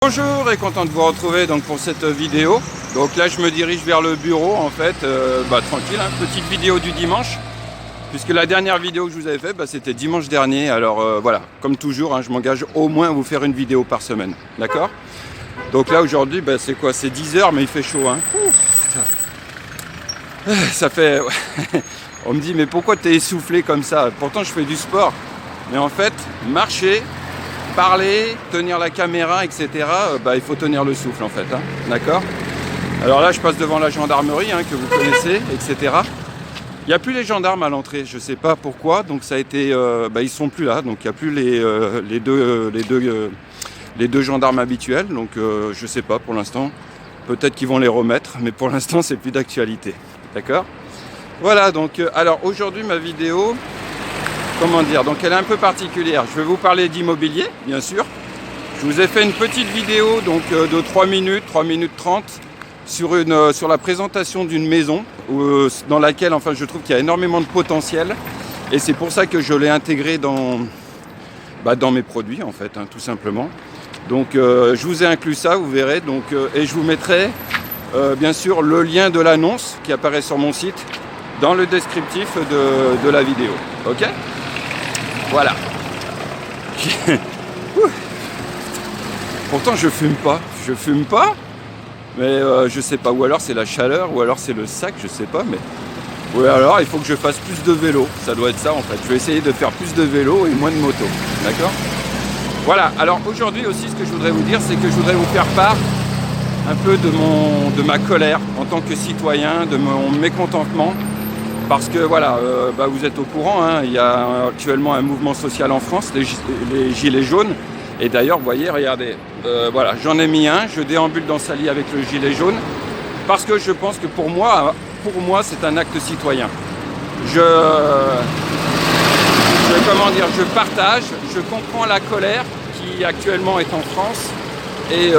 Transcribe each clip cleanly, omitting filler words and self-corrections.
Bonjour et content de vous retrouver donc pour cette vidéo. Donc là je me dirige vers le bureau en fait, tranquille, hein, petite vidéo du dimanche. Puisque la dernière vidéo que je vous avais fait, c'était dimanche dernier. Alors voilà, comme toujours, hein, je m'engage au moins à vous faire une vidéo par semaine. D'accord? Donc là aujourd'hui, c'est quoi? C'est 10 h mais il fait chaud. Hein. Ça fait... On me dit mais pourquoi t'es essoufflé comme ça? Pourtant je fais du sport. Mais en fait, marcher, parler, tenir la caméra, etc. Il faut tenir le souffle en fait, hein, d'accord? Alors là je passe devant la gendarmerie, hein, que vous connaissez, etc. Il n'y a plus les gendarmes à l'entrée, je ne sais pas pourquoi, donc ça a été, ils sont plus là, donc il n'y a plus les deux gendarmes habituels, donc je ne sais pas pour l'instant, peut-être qu'ils vont les remettre, mais pour l'instant c'est plus d'actualité, d'accord? Voilà, donc alors aujourd'hui ma vidéo, comment dire, donc elle est un peu particulière. Je vais vous parler d'immobilier, bien sûr. Je vous ai fait une petite vidéo donc de 3 minutes 30 sur la présentation d'une maison dans laquelle je trouve qu'il y a énormément de potentiel et c'est pour ça que je l'ai intégré dans mes produits en fait, hein, tout simplement. Donc je vous ai inclus ça, vous verrez, donc, et je vous mettrai bien sûr le lien de l'annonce qui apparaît sur mon site dans le descriptif de la vidéo. Ok ? Voilà. Pourtant je fume pas, mais je sais pas, ou alors c'est la chaleur, ou alors c'est le sac, je sais pas, mais... Ou alors il faut que je fasse plus de vélo, ça doit être ça en fait. Je vais essayer de faire plus de vélo et moins de moto, d'accord? Voilà, alors aujourd'hui aussi ce que je voudrais vous dire, c'est que je voudrais vous faire part un peu de ma colère en tant que citoyen, de mon mécontentement. Parce que voilà, vous êtes au courant, hein, il y a actuellement un mouvement social en France, les gilets jaunes. Et d'ailleurs, vous voyez, regardez, voilà, j'en ai mis un, je déambule dans Sali avec le gilet jaune. Parce que je pense que pour moi c'est un acte citoyen. Je partage, je comprends la colère qui actuellement est en France. Et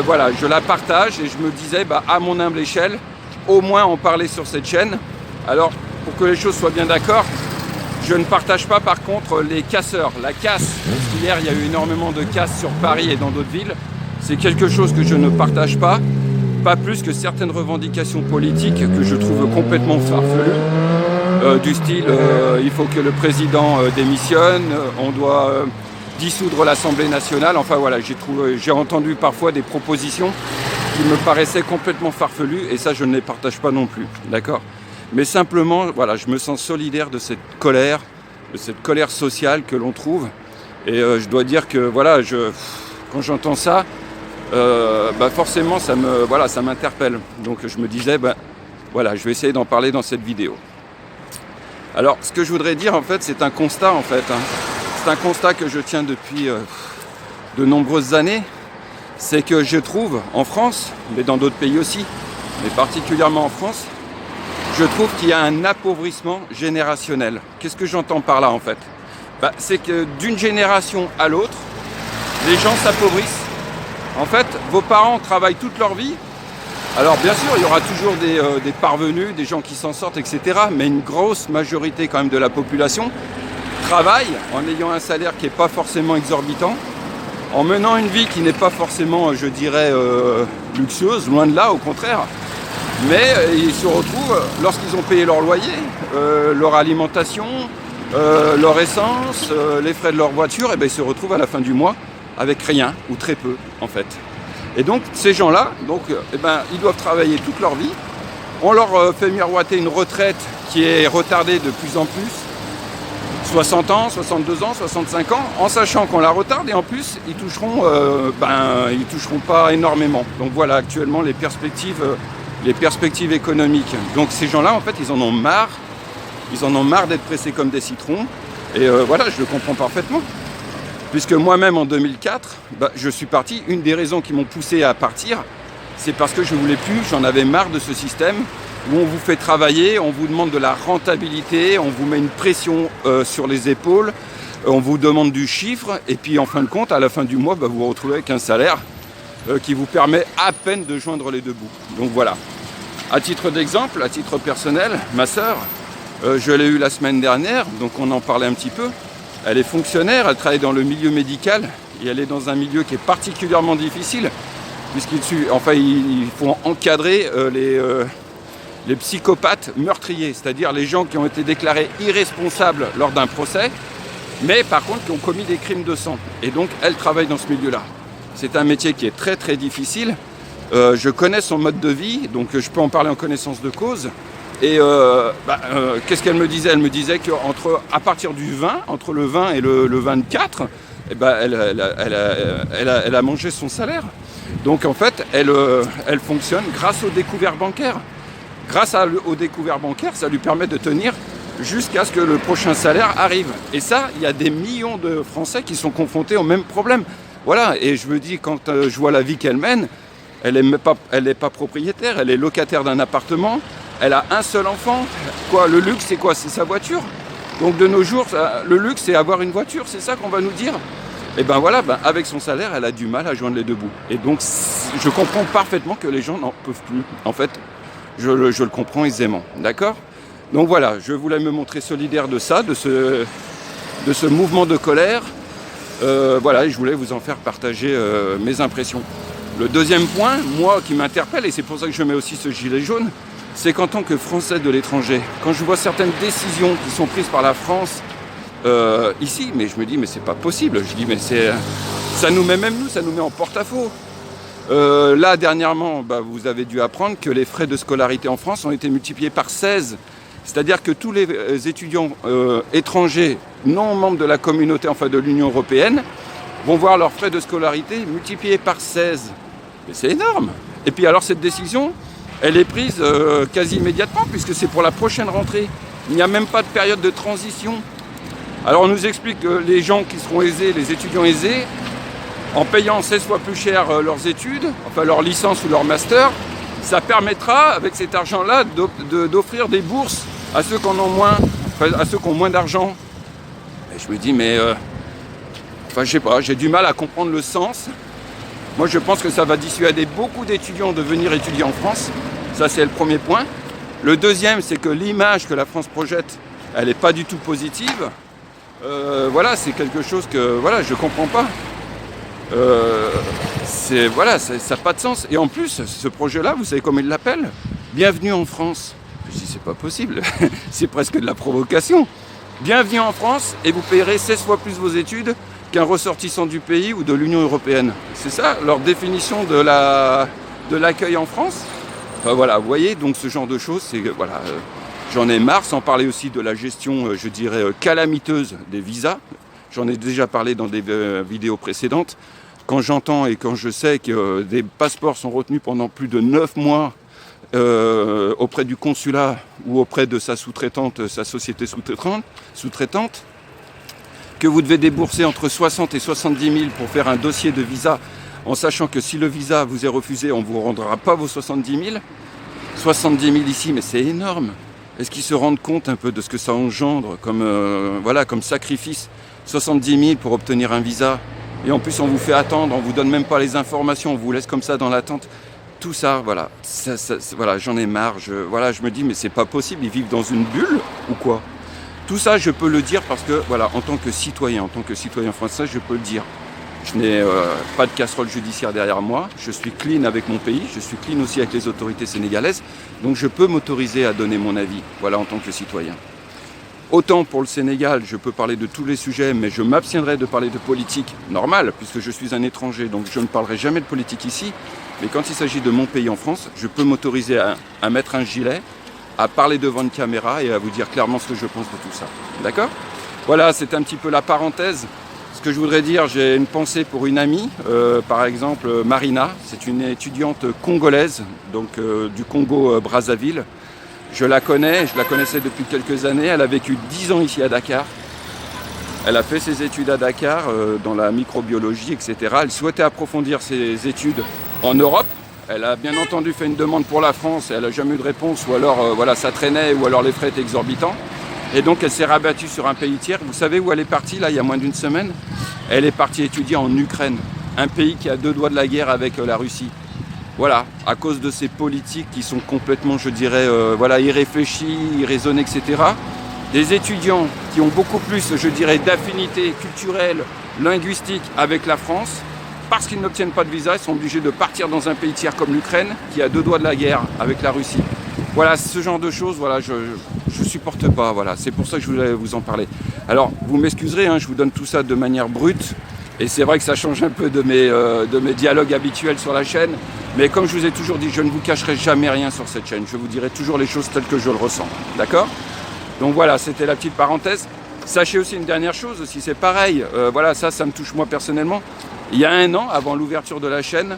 voilà, je la partage et je me disais, à mon humble échelle, au moins en parler sur cette chaîne. Alors, pour que les choses soient bien d'accord, je ne partage pas par contre les casseurs, la casse. Parce qu'hier, il y a eu énormément de casses sur Paris et dans d'autres villes. C'est quelque chose que je ne partage pas plus que certaines revendications politiques que je trouve complètement farfelues. Du style, il faut que le président démissionne, on doit dissoudre l'Assemblée nationale. Enfin voilà, j'ai entendu parfois des propositions qui me paraissaient complètement farfelues et ça, je ne les partage pas non plus, d'accord ? Mais simplement, voilà, je me sens solidaire de cette colère sociale que l'on trouve. Et je dois dire que voilà, quand j'entends ça, forcément ça m'interpelle. Donc je me disais, voilà, je vais essayer d'en parler dans cette vidéo. Alors ce que je voudrais dire en fait, c'est un constat en fait. Hein. C'est un constat que je tiens depuis de nombreuses années. C'est que je trouve en France, mais dans d'autres pays aussi, mais particulièrement en France, je trouve qu'il y a un appauvrissement générationnel. Qu'est-ce que j'entends par là en fait? C'est que d'une génération à l'autre, les gens s'appauvrissent. En fait, vos parents travaillent toute leur vie. Alors bien sûr, il y aura toujours des parvenus, des gens qui s'en sortent, etc. Mais une grosse majorité quand même de la population travaille en ayant un salaire qui n'est pas forcément exorbitant, en menant une vie qui n'est pas forcément, je dirais, luxueuse, loin de là, au contraire. Mais ils se retrouvent, lorsqu'ils ont payé leur loyer, leur alimentation, leur essence, les frais de leur voiture, ils se retrouvent à la fin du mois avec rien ou très peu en fait. Et donc ces gens-là, ils doivent travailler toute leur vie. On leur fait miroiter une retraite qui est retardée de plus en plus, 60 ans, 62 ans, 65 ans, en sachant qu'on la retarde et en plus ils toucheront pas énormément. Donc voilà actuellement les perspectives économiques. Donc ces gens-là, en fait, ils en ont marre d'être pressés comme des citrons. Et voilà, je le comprends parfaitement. Puisque moi-même, en 2004, je suis parti. Une des raisons qui m'ont poussé à partir, c'est parce que je voulais plus, j'en avais marre de ce système où on vous fait travailler, on vous demande de la rentabilité, on vous met une pression sur les épaules, on vous demande du chiffre, et puis en fin de compte, à la fin du mois, vous vous retrouvez avec un salaire qui vous permet à peine de joindre les deux bouts. Donc voilà. À titre d'exemple, à titre personnel, ma sœur, je l'ai eue la semaine dernière, donc on en parlait un petit peu. Elle est fonctionnaire, elle travaille dans le milieu médical et elle est dans un milieu qui est particulièrement difficile, il faut encadrer les psychopathes meurtriers, c'est-à-dire les gens qui ont été déclarés irresponsables lors d'un procès, mais par contre qui ont commis des crimes de sang. Et donc elle travaille dans ce milieu-là. C'est un métier qui est très très difficile. Je connais son mode de vie, donc je peux en parler en connaissance de cause. Et qu'est-ce qu'elle me disait? Elle me disait qu'à partir du 20, entre le 20 et le 24, elle a mangé son salaire. Donc en fait, elle fonctionne grâce aux découvertes bancaires. Grâce aux découvertes bancaires, ça lui permet de tenir jusqu'à ce que le prochain salaire arrive. Et ça, il y a des millions de Français qui sont confrontés au même problème. Voilà, et je me dis, quand je vois la vie qu'elle mène, elle n'est pas propriétaire, elle est locataire d'un appartement, elle a un seul enfant. Quoi, le luxe, c'est quoi? C'est sa voiture. Donc de nos jours, le luxe, c'est avoir une voiture, c'est ça qu'on va nous dire? Et ben voilà, avec son salaire, elle a du mal à joindre les deux bouts. Et donc, je comprends parfaitement que les gens n'en peuvent plus. En fait, je le comprends aisément, d'accord? Donc voilà, je voulais me montrer solidaire de ça, de ce mouvement de colère. Voilà, et je voulais vous en faire partager mes impressions. Le deuxième point, moi, qui m'interpelle, et c'est pour ça que je mets aussi ce gilet jaune, c'est qu'en tant que Français de l'étranger, quand je vois certaines décisions qui sont prises par la France ici, mais je me dis, mais c'est pas possible. Je dis, mais ça nous met en porte-à-faux. Là, dernièrement, vous avez dû apprendre que les frais de scolarité en France ont été multipliés par 16. C'est-à-dire que tous les étudiants étrangers, non membres de la communauté, enfin de l'Union européenne, vont voir leurs frais de scolarité multipliés par 16. Mais c'est énorme. Et puis alors cette décision, elle est prise quasi immédiatement, puisque c'est pour la prochaine rentrée. Il n'y a même pas de période de transition. Alors on nous explique que les gens qui seront aisés, les étudiants aisés, en payant 16 fois plus cher leurs études, enfin leur licence ou leur master, ça permettra, avec cet argent-là, d'offrir des bourses à ceux qui en ont moins, à ceux qui ont moins d'argent. Et je me dis, mais je sais pas, j'ai du mal à comprendre le sens. Moi, je pense que ça va dissuader beaucoup d'étudiants de venir étudier en France. Ça, c'est le premier point. Le deuxième, c'est que l'image que la France projette, elle n'est pas du tout positive. Voilà, c'est quelque chose que je comprends pas. Ça n'a pas de sens. Et en plus, ce projet-là, vous savez comment il l'appelle? Bienvenue en France. Je dis, c'est pas possible. C'est presque de la provocation. Bienvenue en France et vous payerez 16 fois plus vos études qu'un ressortissant du pays ou de l'Union européenne. C'est ça leur définition de l'accueil en France. Enfin, voilà, vous voyez, donc ce genre de choses, j'en ai marre, sans parler aussi de la gestion, je dirais, calamiteuse des visas. J'en ai déjà parlé dans des vidéos précédentes. Quand j'entends et quand je sais que des passeports sont retenus pendant plus de 9 mois auprès du consulat ou auprès de sa sous-traitante, sa société sous-traitante, que vous devez débourser entre 60 et 70 000 pour faire un dossier de visa, en sachant que si le visa vous est refusé, on ne vous rendra pas vos 70 000. 70 000 ici, mais c'est énorme. Est-ce qu'ils se rendent compte un peu de ce que ça engendre comme sacrifice? 70 000 pour obtenir un visa. Et en plus, on vous fait attendre, on ne vous donne même pas les informations, on vous laisse comme ça dans l'attente. Tout ça, j'en ai marre. Je me dis, mais c'est pas possible, ils vivent dans une bulle ou quoi? Tout ça, je peux le dire parce que, en tant que citoyen français, je peux le dire. Je n'ai pas de casserole judiciaire derrière moi, je suis clean avec mon pays, je suis clean aussi avec les autorités sénégalaises, donc je peux m'autoriser à donner mon avis, en tant que citoyen. Autant pour le Sénégal, je peux parler de tous les sujets, mais je m'abstiendrai de parler de politique normale, puisque je suis un étranger, donc je ne parlerai jamais de politique ici. Mais quand il s'agit de mon pays en France, je peux m'autoriser à mettre un gilet, à parler devant une caméra et à vous dire clairement ce que je pense de tout ça. D'accord? Voilà, c'est un petit peu la parenthèse. Ce que je voudrais dire, j'ai une pensée pour une amie, par exemple Marina, c'est une étudiante congolaise, donc du Congo Brazzaville. Je la connaissais depuis quelques années, elle a vécu 10 ans ici à Dakar. Elle a fait ses études à Dakar dans la microbiologie, etc. Elle souhaitait approfondir ses études en Europe. Elle a bien entendu fait une demande pour la France et elle n'a jamais eu de réponse, ou alors ça traînait, ou alors les frais étaient exorbitants. Et donc elle s'est rabattue sur un pays tiers. Vous savez où elle est partie là, il y a moins d'une semaine? Elle est partie étudier en Ukraine, un pays qui a 2 doigts de la guerre avec la Russie. Voilà, à cause de ces politiques qui sont complètement, je dirais, irréfléchies, irraisonnées, etc. Des étudiants qui ont beaucoup plus, je dirais, d'affinités culturelles linguistique avec la France. Parce qu'ils n'obtiennent pas de visa, ils sont obligés de partir dans un pays tiers comme l'Ukraine, qui a 2 doigts de la guerre avec la Russie. Voilà, ce genre de choses, voilà, je supporte pas, voilà, c'est pour ça que je voulais vous en parler. Alors, vous m'excuserez, hein, je vous donne tout ça de manière brute, et c'est vrai que ça change un peu de mes dialogues habituels sur la chaîne, mais comme je vous ai toujours dit, je ne vous cacherai jamais rien sur cette chaîne, je vous dirai toujours les choses telles que je le ressens, d'accord? Donc voilà, c'était la petite parenthèse. Sachez aussi une dernière chose, aussi, c'est pareil, voilà, ça me touche moi personnellement. Il y a 1 an, avant l'ouverture de la chaîne,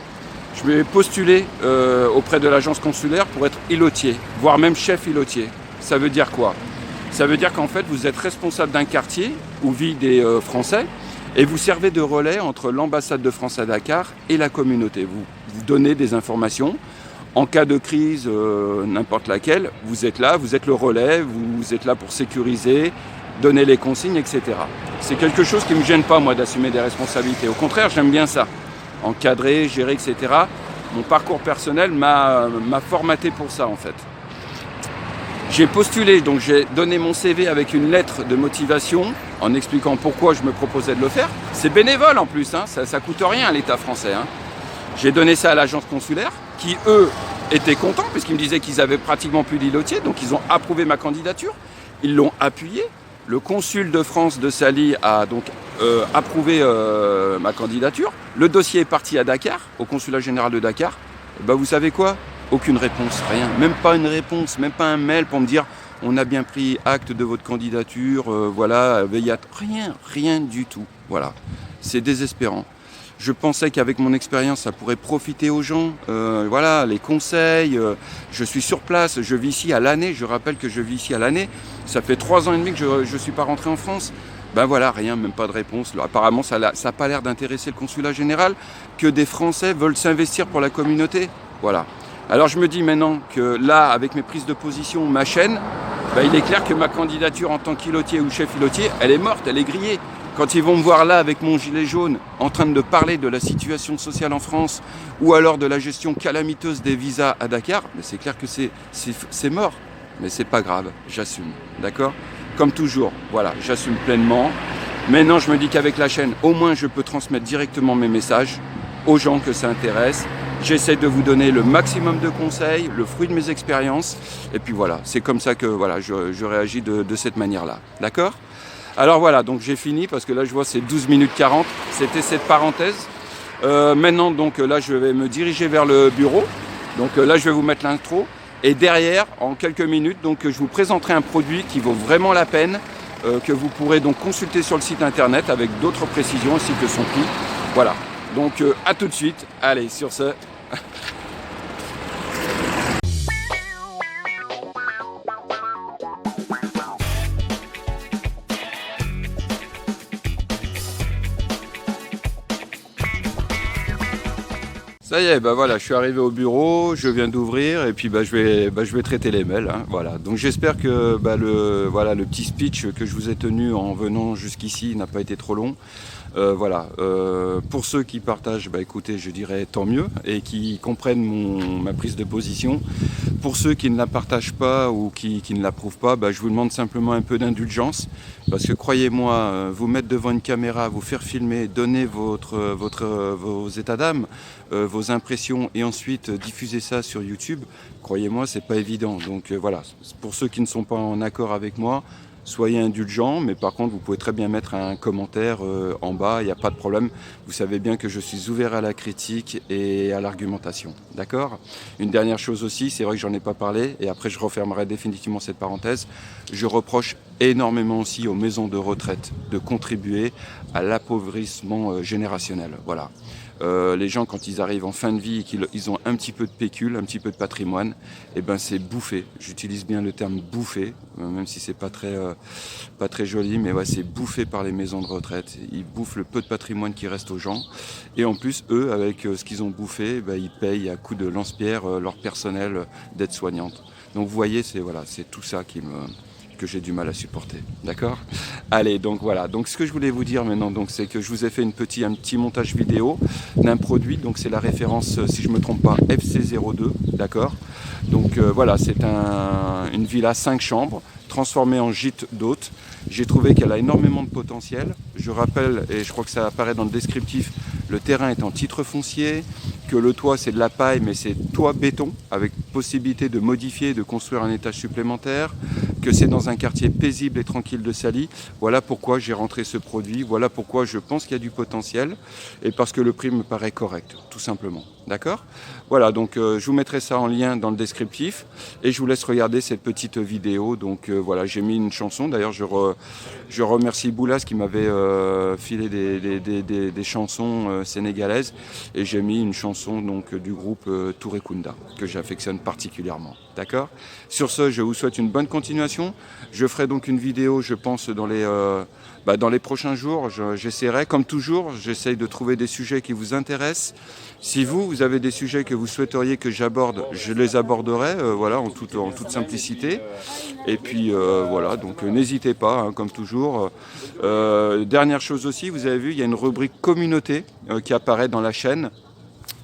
je m'ai postulé auprès de l'agence consulaire pour être îlotier, voire même chef îlotier. Ça veut dire quoi? Ça veut dire qu'en fait, vous êtes responsable d'un quartier où vivent des Français et vous servez de relais entre l'ambassade de France à Dakar et la communauté. Vous donnez des informations. En cas de crise, n'importe laquelle, vous êtes là, vous êtes le relais, vous êtes là pour sécuriser, donner les consignes, etc. C'est quelque chose qui ne me gêne pas, moi, d'assumer des responsabilités. Au contraire, j'aime bien ça. Encadrer, gérer, etc. Mon parcours personnel m'a formaté pour ça, en fait. J'ai postulé, donc j'ai donné mon CV avec une lettre de motivation en expliquant pourquoi je me proposais de le faire. C'est bénévole en plus, hein, ça coûte rien à l'État français. Hein. J'ai donné ça à l'agence consulaire, qui eux étaient contents puisqu'ils me disaient qu'ils avaient pratiquement plus d'îlotiers, donc ils ont approuvé ma candidature, ils l'ont appuyée. Le consul de France de Sali a donc approuvé ma candidature. Le dossier est parti à Dakar, au consulat général de Dakar. Et vous savez quoi? Aucune réponse, rien. Même pas une réponse, même pas un mail pour me dire on a bien pris acte de votre candidature, voilà, veuillez rien du tout. Voilà, c'est désespérant. Je pensais qu'avec mon expérience, ça pourrait profiter aux gens. Voilà, les conseils. Je suis sur place, je vis ici à l'année. Je rappelle que je vis ici à l'année. Ça fait 3 ans et demi que je ne suis pas rentré en France. Voilà, rien, même pas de réponse. Apparemment, ça n'a pas l'air d'intéresser le consulat général que des Français veulent s'investir pour la communauté. Voilà. Alors je me dis maintenant que là, avec mes prises de position, ma chaîne, il est clair que ma candidature en tant qu'îlotier ou chef îlotier, elle est morte, elle est grillée. Quand ils vont me voir là avec mon gilet jaune en train de parler de la situation sociale en France ou alors de la gestion calamiteuse des visas à Dakar, c'est clair que c'est mort. Mais c'est pas grave, j'assume, d'accord? Comme toujours, voilà, j'assume pleinement. Maintenant, je me dis qu'avec la chaîne, au moins je peux transmettre directement mes messages aux gens que ça intéresse. J'essaie de vous donner le maximum de conseils, le fruit de mes expériences. Et puis voilà, c'est comme ça que voilà, je réagis de cette manière-là, d'accord? Alors voilà, donc j'ai fini parce que là je vois c'est 12 minutes 40, c'était cette parenthèse. Maintenant donc là je vais me diriger vers le bureau, donc là je vais vous mettre l'intro et derrière en quelques minutes donc je vous présenterai un produit qui vaut vraiment la peine, que vous pourrez donc consulter sur le site internet avec d'autres précisions ainsi que son prix. Voilà, donc à tout de suite, allez sur ce... Ça y est, voilà, je suis arrivé au bureau, je viens d'ouvrir et puis je vais traiter les mails. Hein, voilà. Donc j'espère que le petit speech que je vous ai tenu en venant jusqu'ici n'a pas été trop long. Voilà. Pour ceux qui partagent, écoutez, je dirais tant mieux et qui comprennent ma prise de position. Pour ceux qui ne la partagent pas ou qui ne l'approuvent pas, je vous demande simplement un peu d'indulgence. Parce que croyez-moi, vous mettre devant une caméra, vous faire filmer, donner vos états d'âme, vos impressions et ensuite diffuser ça sur YouTube, croyez-moi, c'est pas évident. Donc voilà, pour ceux qui ne sont pas en accord avec moi, soyez indulgents, mais par contre vous pouvez très bien mettre un commentaire en bas, il n'y a pas de problème. Vous savez bien que je suis ouvert à la critique et à l'argumentation, d'accord? Une dernière chose aussi, c'est vrai que j'en ai pas parlé, et après je refermerai définitivement cette parenthèse, je reproche énormément aussi aux maisons de retraite de contribuer à l'appauvrissement générationnel, voilà. Les gens quand ils arrivent en fin de vie et qu'ils ont un petit peu de pécule, un petit peu de patrimoine, c'est bouffé. J'utilise bien le terme bouffé, même si c'est pas très joli, mais ouais, c'est bouffé par les maisons de retraite. Ils bouffent le peu de patrimoine qui reste aux gens. Et en plus, eux, avec ce qu'ils ont bouffé, ils payent à coups de lance-pierre leur personnel d'aide-soignante. Donc vous voyez, c'est tout ça qui que j'ai du mal à supporter. D'accord? Allez, donc voilà. Donc ce que je voulais vous dire maintenant, donc, c'est que je vous ai fait un petit montage vidéo d'un produit. Donc c'est la référence, si je ne me trompe pas, FC02. D'accord? Donc voilà, c'est une villa 5 chambres transformée en gîte d'hôtes. J'ai trouvé qu'elle a énormément de potentiel. Je rappelle, et je crois que ça apparaît dans le descriptif, le terrain est en titre foncier, que le toit c'est de la paille mais c'est toit béton avec possibilité de modifier et de construire un étage supplémentaire, que c'est dans un quartier paisible et tranquille de Saly. Voilà pourquoi j'ai rentré ce produit, voilà pourquoi je pense qu'il y a du potentiel et parce que le prix me paraît correct, tout simplement. D'accord? Voilà, donc je vous mettrai ça en lien dans le descriptif et je vous laisse regarder cette petite vidéo. Donc voilà, j'ai mis une chanson, d'ailleurs je remercie Boulas qui m'avait filé des chansons sénégalaises et j'ai mis une chanson donc, du groupe Touré Kunda que j'affectionne particulièrement. D'accord? Sur ce, je vous souhaite une bonne continuation. Je ferai donc une vidéo, je pense, dans les prochains jours. J'essaierai, comme toujours, j'essaye de trouver des sujets qui vous intéressent. Si vous avez des sujets que vous souhaiteriez que j'aborde, je les aborderai, voilà, en toute simplicité. Et puis voilà, donc n'hésitez pas, hein, comme toujours. Dernière chose aussi, vous avez vu, il y a une rubrique communauté qui apparaît dans la chaîne.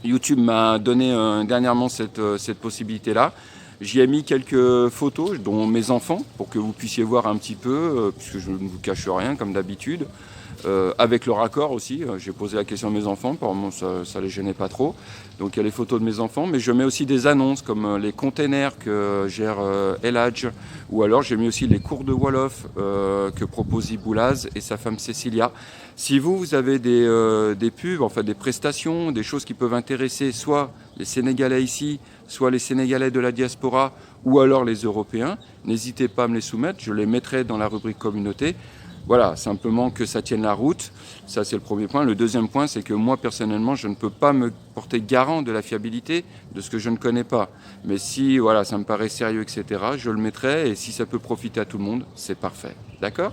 YouTube m'a donné dernièrement cette possibilité-là. J'y ai mis quelques photos, dont mes enfants, pour que vous puissiez voir un petit peu, puisque je ne vous cache rien, comme d'habitude. Avec le raccord aussi, j'ai posé la question à mes enfants, pour le moment ça les gênait pas trop. Donc il y a les photos de mes enfants, mais je mets aussi des annonces comme les containers que gère El Hadj, ou alors j'ai mis aussi les cours de Wolof que propose Iboulaz et sa femme Cécilia. Si vous avez des pubs, enfin des prestations, des choses qui peuvent intéresser soit les Sénégalais ici, soit les Sénégalais de la diaspora, ou alors les Européens, n'hésitez pas à me les soumettre, je les mettrai dans la rubrique communauté. Voilà, simplement que ça tienne la route, ça c'est le premier point. Le deuxième point, c'est que moi personnellement, je ne peux pas me porter garant de la fiabilité de ce que je ne connais pas. Mais si voilà, ça me paraît sérieux, etc., je le mettrai et si ça peut profiter à tout le monde, c'est parfait. D'accord?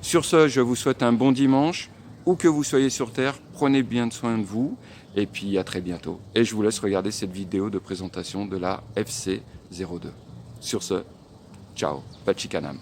Sur ce, je vous souhaite un bon dimanche. Où que vous soyez sur Terre, prenez bien soin de vous et puis à très bientôt. Et je vous laisse regarder cette vidéo de présentation de la FC02. Sur ce, ciao, Pachikanam.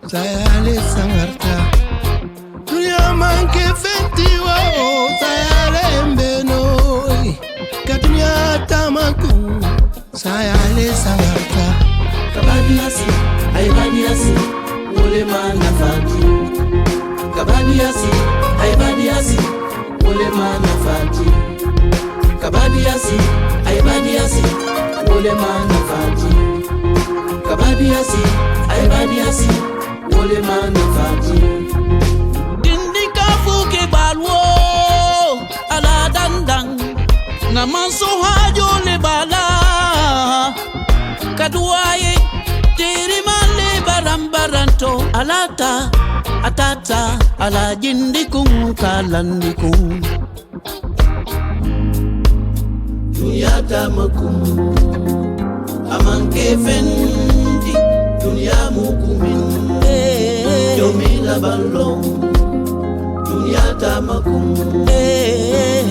Sayale sangarta dunia manke fentiwa sayale mbeno kadunia tamaku sayale sangarta kabadiasi aibadiasi wole manafati kabadiasi aibadiasi wole manafati kabadiasi aibadiasi wole manafati kabadiasi aibadiasi wole manafati dindika fuke balwo ala dandang na manso hajo le bala kaduaye tiri male barambaranto alata atata ala jindikum kalandikum dunyata makum amanke fendi dunya mukumin Yomila balong dunia tamakum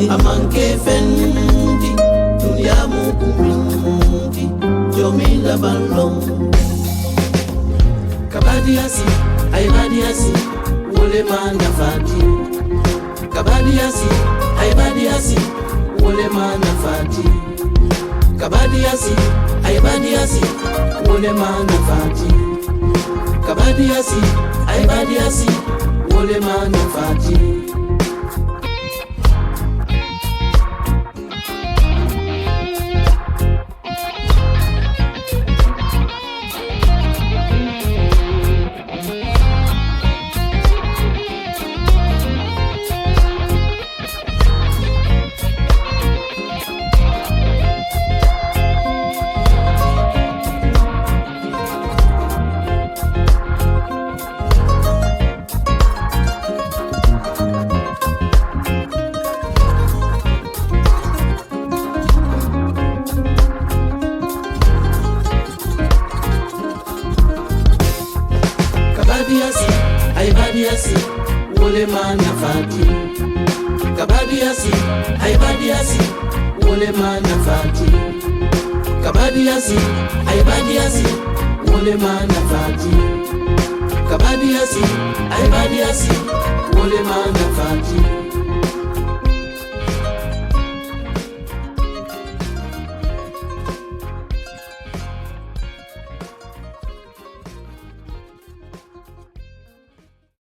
amanke fendi dunia mukumingi Yomila balong kabadiasi aibadiasi wole manafati kabadiasi aibadiasi wole manafati kabadiasi aibadiasi wole manafati kabadiasi aibadiasi wole manafati kabadiasi wole mana fati kabadiasi aibadiasi wole mana fati kabadiasi aibadiasi wole mana fati kabadiasi aibadiasi wole mana fati